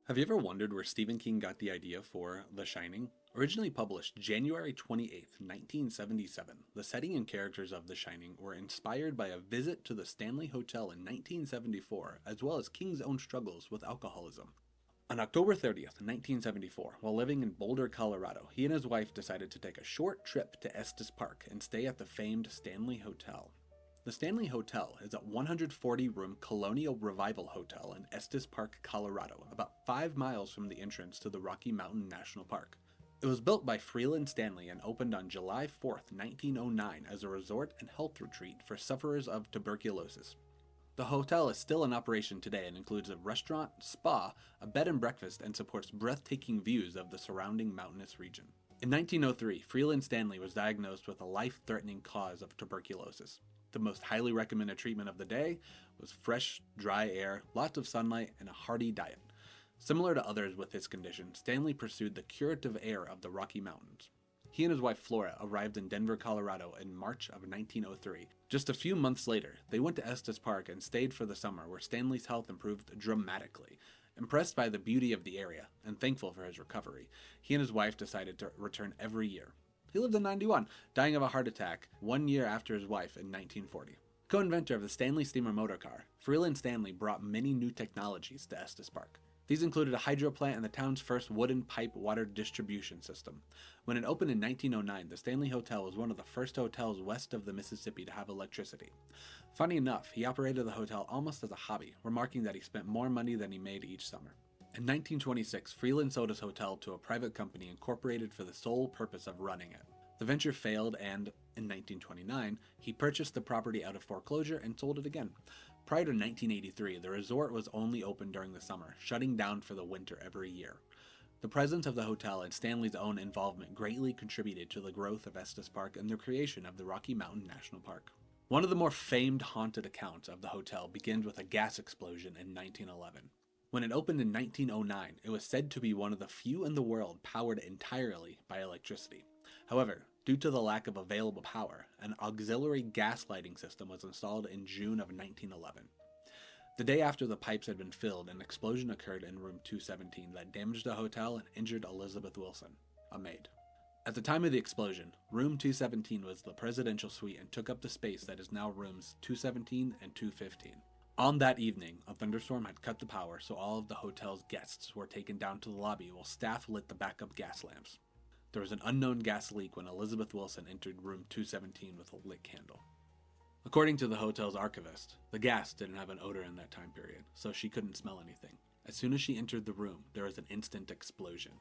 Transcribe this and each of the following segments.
Have you ever wondered where Stephen King got the idea for The Shining? Originally published January 28th, 1977, the setting and characters of The Shining were inspired by a visit to the Stanley Hotel in 1974, as well as King's own struggles with alcoholism. On October 30th, 1974, while living in Boulder, Colorado, he and his wife decided to take a short trip to Estes Park and stay at the famed Stanley Hotel. The Stanley Hotel is a 140-room colonial revival hotel in Estes Park, Colorado, about 5 miles from the entrance to the Rocky Mountain National Park. It was built by Freeland Stanley and opened on July 4th, 1909 as a resort and health retreat for sufferers of tuberculosis. The hotel is still in operation today and includes a restaurant, spa, a bed and breakfast, and supports breathtaking views of the surrounding mountainous region. In 1903, Freeland Stanley was diagnosed with a life-threatening cause of tuberculosis. The most highly recommended treatment of the day was fresh, dry air, lots of sunlight, and a hearty diet. Similar to others with his condition, Stanley pursued the curative air of the Rocky Mountains. He and his wife Flora arrived in Denver, Colorado in March of 1903. Just a few months later, they went to Estes Park and stayed for the summer, where Stanley's health improved dramatically. Impressed by the beauty of the area and thankful for his recovery, he and his wife decided to return every year. He lived to 91, dying of a heart attack 1 year after his wife in 1940. Co-inventor of the Stanley steamer motor car, Freeland Stanley brought many new technologies to Estes Park. These included a hydro plant and the town's first wooden pipe water distribution system. When it opened in 1909, the Stanley Hotel was one of the first hotels west of the Mississippi to have electricity. Funny enough, he operated the hotel almost as a hobby, remarking that he spent more money than he made each summer. In 1926, Freeland sold his hotel to a private company incorporated for the sole purpose of running it. The venture failed and, in 1929, he purchased the property out of foreclosure and sold it again. Prior to 1983, the resort was only open during the summer, shutting down for the winter every year. The presence of the hotel and Stanley's own involvement greatly contributed to the growth of Estes Park and the creation of the Rocky Mountain National Park. One of the more famed haunted accounts of the hotel begins with a gas explosion in 1911. When it opened in 1909, it was said to be one of the few in the world powered entirely by electricity. However, due to the lack of available power, an auxiliary gas lighting system was installed in June of 1911. The day after the pipes had been filled, an explosion occurred in room 217 that damaged the hotel and injured Elizabeth Wilson, a maid. At the time of the explosion, room 217 was the presidential suite and took up the space that is now rooms 217 and 215. On that evening, a thunderstorm had cut the power, so all of the hotel's guests were taken down to the lobby while staff lit the backup gas lamps. There was an unknown gas leak when Elizabeth Wilson entered room 217 with a lit candle. According to the hotel's archivist, the gas didn't have an odor in that time period, so she couldn't smell anything. As soon as she entered the room, there was an instant explosion.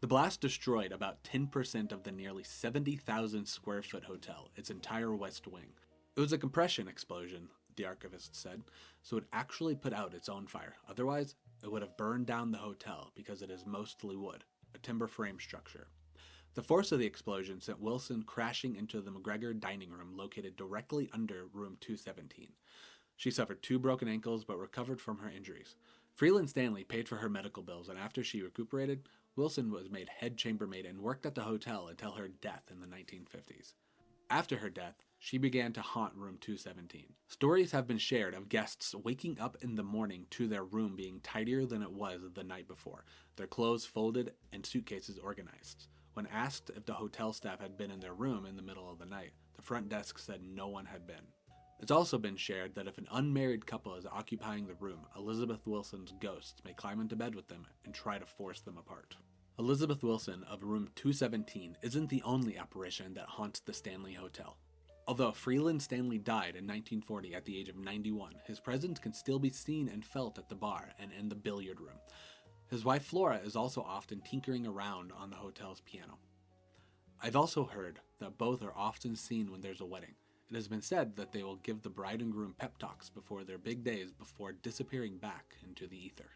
The blast destroyed about 10% of the nearly 70,000 square foot hotel, its entire west wing. It was a compression explosion, the archivist said, so it actually put out its own fire. Otherwise, it would have burned down the hotel because it is mostly wood, a timber frame structure. The force of the explosion sent Wilson crashing into the McGregor dining room located directly under room 217. She suffered 2 broken ankles but recovered from her injuries. Freeland Stanley paid for her medical bills, and after she recuperated, Wilson was made head chambermaid and worked at the hotel until her death in the 1950s. After her death, she began to haunt room 217. Stories have been shared of guests waking up in the morning to their room being tidier than it was the night before, their clothes folded and suitcases organized. When asked if the hotel staff had been in their room in the middle of the night, the front desk said no one had been. It's also been shared that if an unmarried couple is occupying the room, Elizabeth Wilson's ghosts may climb into bed with them and try to force them apart. Elizabeth Wilson of room 217 isn't the only apparition that haunts the Stanley Hotel. Although Freeland Stanley died in 1940 at the age of 91, his presence can still be seen and felt at the bar and in the billiard room. His wife Flora is also often tinkering around on the hotel's piano. I've also heard that both are often seen when there's a wedding. It has been said that they will give the bride and groom pep talks before their big days before disappearing back into the ether.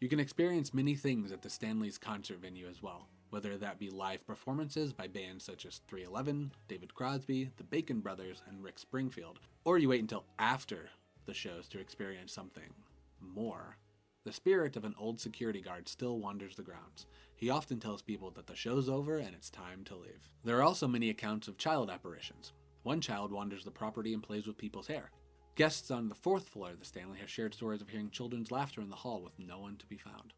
You can experience many things at the Stanley's concert venue as well, whether that be live performances by bands such as 311, David Crosby, the Bacon Brothers, and Rick Springfield, or you wait until after the shows to experience something more. The spirit of an old security guard still wanders the grounds. He often tells people that the show's over and it's time to leave. There are also many accounts of child apparitions. One child wanders the property and plays with people's hair. Guests on the 4th floor of the Stanley have shared stories of hearing children's laughter in the hall with no one to be found.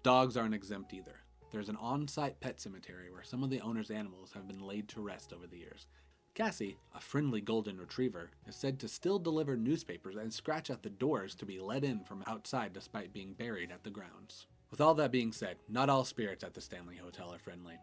Dogs aren't exempt either. There's an on-site pet cemetery where some of the owner's animals have been laid to rest over the years. Cassie, a friendly golden retriever, is said to still deliver newspapers and scratch at the doors to be let in from outside despite being buried at the grounds. With all that being said, not all spirits at the Stanley Hotel are friendly.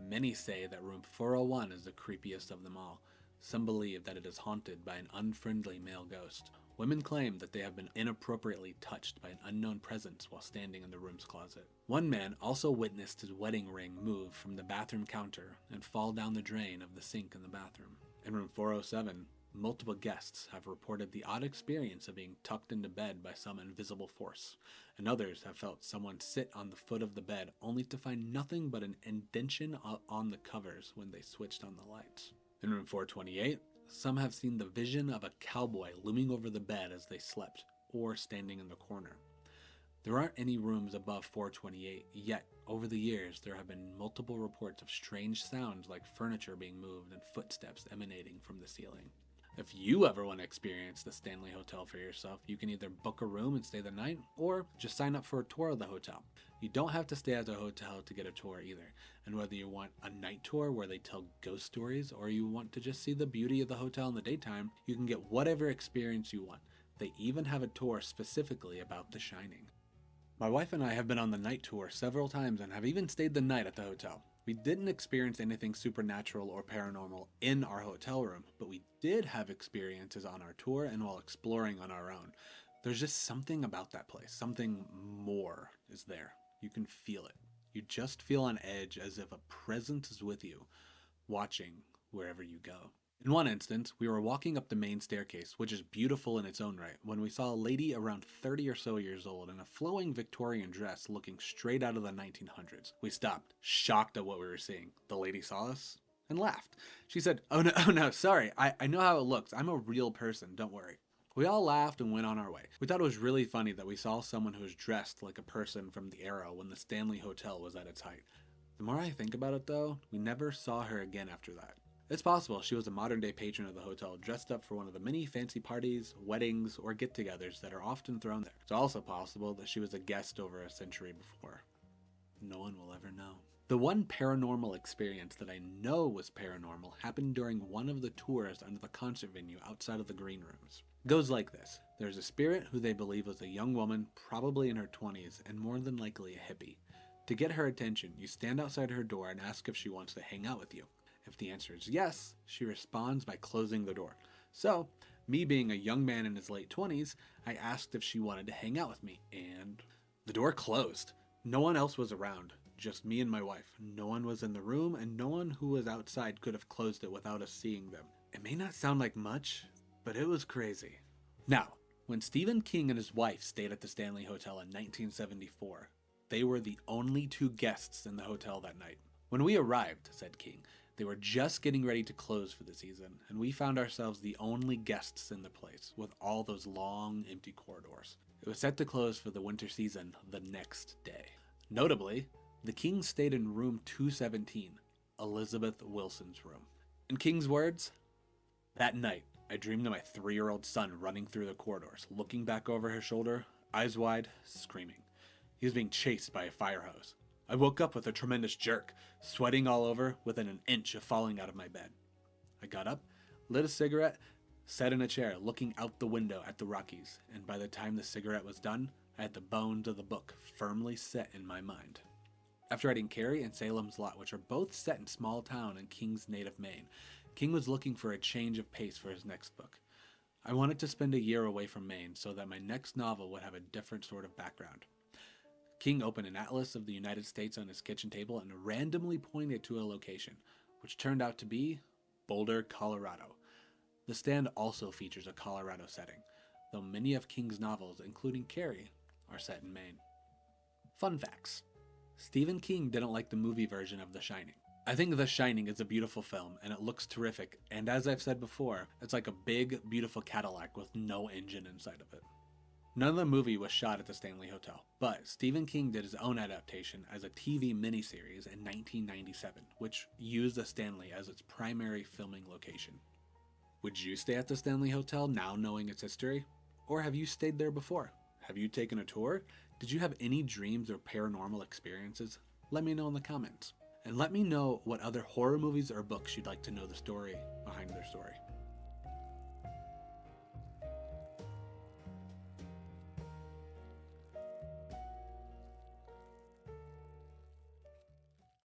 Many say that room 401 is the creepiest of them all. Some believe that it is haunted by an unfriendly male ghost. Women claim that they have been inappropriately touched by an unknown presence while standing in the room's closet. One man also witnessed his wedding ring move from the bathroom counter and fall down the drain of the sink in the bathroom. In room 407, multiple guests have reported the odd experience of being tucked into bed by some invisible force, and others have felt someone sit on the foot of the bed only to find nothing but an indentation on the covers when they switched on the lights. In room 428, some have seen the vision of a cowboy looming over the bed as they slept, or standing in the corner. There aren't any rooms above 428, yet over the years there have been multiple reports of strange sounds like furniture being moved and footsteps emanating from the ceiling. If you ever want to experience the Stanley Hotel for yourself, you can either book a room and stay the night, or just sign up for a tour of the hotel. You don't have to stay at the hotel to get a tour either, and whether you want a night tour where they tell ghost stories, or you want to just see the beauty of the hotel in the daytime, you can get whatever experience you want. They even have a tour specifically about The Shining. My wife and I have been on the night tour several times and have even stayed the night at the hotel. We didn't experience anything supernatural or paranormal in our hotel room, but we did have experiences on our tour and while exploring on our own. There's just something about that place. Something more is there. You can feel it. You just feel on edge as if a presence is with you, watching wherever you go. In one instance, we were walking up the main staircase, which is beautiful in its own right, when we saw a lady around 30 or so years old in a flowing Victorian dress looking straight out of the 1900s. We stopped, shocked at what we were seeing. The lady saw us and laughed. She said, oh no, sorry, I know how it looks. I'm a real person, don't worry. We all laughed and went on our way. We thought it was really funny that we saw someone who was dressed like a person from the era when the Stanley Hotel was at its height. The more I think about it though, we never saw her again after that. It's possible she was a modern-day patron of the hotel, dressed up for one of the many fancy parties, weddings, or get-togethers that are often thrown there. It's also possible that she was a guest over a century before. No one will ever know. The one paranormal experience that I know was paranormal happened during one of the tours under the concert venue outside of the green rooms. It goes like this. There's a spirit who they believe was a young woman, probably in her 20s, and more than likely a hippie. To get her attention, you stand outside her door and ask if she wants to hang out with you. If the answer is yes, she responds by closing the door. So, me being a young man in his late 20s, I asked if she wanted to hang out with me, and the door closed. No one else was around, just me and my wife. No one was in the room, and no one who was outside could have closed it without us seeing them. It may not sound like much, but it was crazy. Now, when Stephen King and his wife stayed at the Stanley Hotel in 1974, they were the only two guests in the hotel that night. When we arrived, said King, they were just getting ready to close for the season, and we found ourselves the only guests in the place, with all those long, empty corridors. It was set to close for the winter season the next day. Notably, the King stayed in room 217, Elizabeth Wilson's room. In King's words, that night, I dreamed of my 3-year-old son running through the corridors, looking back over his shoulder, eyes wide, screaming. He was being chased by a fire hose. I woke up with a tremendous jerk, sweating all over, within an inch of falling out of my bed. I got up, lit a cigarette, sat in a chair looking out the window at the Rockies, and by the time the cigarette was done, I had the bones of the book firmly set in my mind. After writing Carrie and Salem's Lot, which are both set in small town in King's native Maine, King was looking for a change of pace for his next book. I wanted to spend a year away from Maine so that my next novel would have a different sort of background. King opened an atlas of the United States on his kitchen table and randomly pointed to a location, which turned out to be Boulder, Colorado. The stand also features a Colorado setting, though many of King's novels, including Carrie, are set in Maine. Fun facts. Stephen King didn't like the movie version of The Shining. I think The Shining is a beautiful film, and it looks terrific, and as I've said before, it's like a big, beautiful Cadillac with no engine inside of it. None of the movie was shot at the Stanley Hotel, but Stephen King did his own adaptation as a TV miniseries in 1997, which used the Stanley as its primary filming location. Would you stay at the Stanley Hotel now knowing its history? Or have you stayed there before? Have you taken a tour? Did you have any dreams or paranormal experiences? Let me know in the comments. And let me know what other horror movies or books you'd like to know the story behind their story.